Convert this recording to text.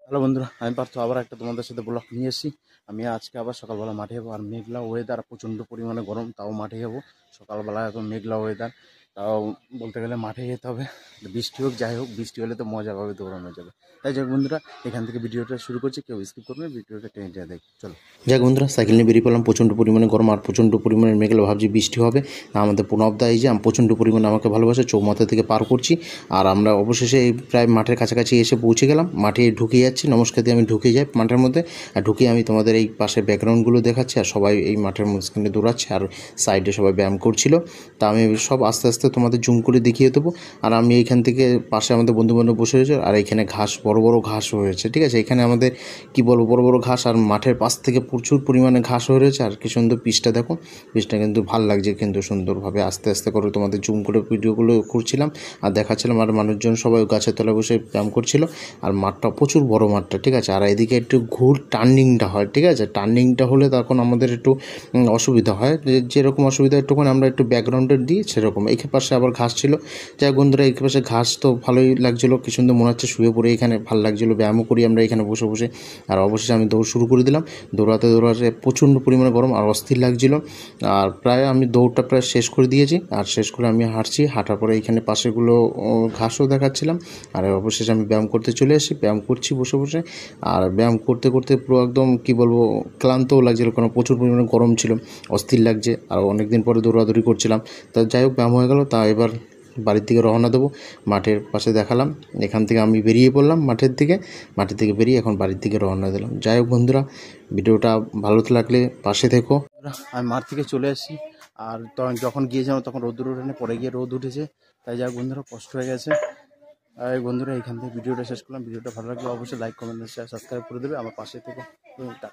Hello বন্ধুরা, আমি পার্থ আবার একটা তোমাদের সাথে ব্লগ নিয়ে এসেছি। আমি আজকে আবার সকালবেলা মাঠে যাবো। আর মেঘলা ওয়েদার, প্রচণ্ড পরিমাণে গরম, তাও মাঠে যাবো। সকালবেলা এত মেঘলা ওয়েদার, তাও বলতে গেলে মাঠে যেতে হবে। বৃষ্টি হোক যাই হোক, বৃষ্টি হলে তো মজা পাবে, দৌড়ানো যাবে। তাই যাক বন্ধুরা, এখান থেকে ভিডিওটা শুরু করছি। কেউ স্কিপ করবে, ভিডিওটা টেনে টেনে দেখ। চলো যাক বন্ধুরা, সাইকেল নিয়ে বেরিয়ে পড়লাম। প্রচণ্ড পরিমাণে গরম আর প্রচণ্ড পরিমাণে মেঘলা, ভাবছি বৃষ্টি হবে। আমাদের প্রণবদা এই যে প্রচণ্ড পরিমাণে আমাকে ভালোবাসে, চৌমাথা থেকে পার করছি। আর আমরা অবশেষে এই প্রায় মাঠের কাছাকাছি এসে পৌঁছে গেলাম। মাঠে ঢুকে যাচ্ছি, নমস্কার দিয়ে আমি ঢুকে যাই মাঠের মধ্যে। আর ঢুকে আমি তোমাদের এই পাশে ব্যাকগ্রাউন্ডগুলো দেখাচ্ছি। আর সবাই এই মাঠের মাঝখানে দৌড়াচ্ছে, আর সাইডে সবাই ব্যায়াম করছিল। তা আমি সব আস্তে আস্তে তোমাদের জুম করে দেখিয়ে দেবো। আর আমি এইখান থেকে পাশে আমাদের বন্ধুবান্ধব বসে রয়েছে, আর এখানে ঘাস, বড় বড় ঘাস হয়েছে, ঠিক আছে। এখানে আমাদের কি বলবো, বড় বড় ঘাস, আর মাঠের পাশ থেকে প্রচুর পরিমাণে ঘাস হয়ে রয়েছে। আর কি সুন্দর পিচটা দেখো, পিচটা কিন্তু ভাল লাগছে, কিন্তু সুন্দরভাবে আস্তে আস্তে করে তোমাদের জুম করে ভিডিওগুলো করছিলাম আর দেখাচ্ছিলাম। আর মানুষজন সবাই গাছের তলায় বসে ব্যায়াম করছিল। আর মাঠটা প্রচুর বড় মাঠটা, ঠিক আছে। আর এদিকে একটু টার্নিংটা হয়, ঠিক আছে। টার্নিংটা হলে তখন আমাদের একটু অসুবিধা হয়, যেরকম অসুবিধা একটুখানি আমরা একটু ব্যাকগ্রাউন্ডে দিই সেরকম। এই পাশে আবার ঘাস ছিল। যাই বন্ধুরা, এই পাশে ঘাস তো ভালোই লাগছিলো, কি সুন্দর মনে হচ্ছে শুয়ে পড়ে এখানে ভালো লাগছিলো, ব্যায়ামও করি আমরা এখানে বসে বসে। আর অবশেষে আমি দৌড় শুরু করে দিলাম। দৌড়াতে দৌড়াতে প্রচণ্ড পরিমাণে গরম আর অস্থির লাগছিলো। আর প্রায় আমি দৌড়টা প্রায় শেষ করে দিয়েছি। আর শেষ করে আমি হাঁটছি, হাঁটার পরে এখানে পাশেগুলো ঘাসও দেখাচ্ছিলাম। আর অবশেষে আমি ব্যায়াম করতে চলে এসেছি, ব্যায়াম করছি বসে বসে। আর ব্যায়াম করতে করতে পুরো একদম কি বলবো, ক্লান্তও লাগছিলো, কারণ প্রচুর পরিমাণে গরম ছিল, অস্থির লাগছে। আর অনেক দিন পরে দৌড়াদৌড়ি করছিলাম। তা যাই হোক, ব্যায়াম হয়ে গেল। তা এবার বাড়ির দিকে রওনা দেবো। মাঠের পাশে দেখালাম, এখান থেকে আমি বেরিয়ে পড়লাম মাঠের থেকে বেরিয়ে এখন বাড়ির দিকে রওনা দিলাম। যাই হোক বন্ধুরা, ভিডিওটা ভালো লাগলে পাশে থেকো। আমি মাঠ থেকে চলে এসেছি। আর তখন যখন গিয়েছিলাম তখন রোদ্দুর ওঠেনি, পরে গিয়ে রোদ উঠেছে। তাই যাক বন্ধুরা, কষ্ট হয়ে গেছে। আর বন্ধুরা, এখান থেকে ভিডিওটা শেষ করলাম। ভিডিওটা ভালো লাগলে অবশ্যই লাইক, কমেন্ট, শেয়ার, সাবস্ক্রাইব করে দেবে। আমার পাশে থেকো। টাটা।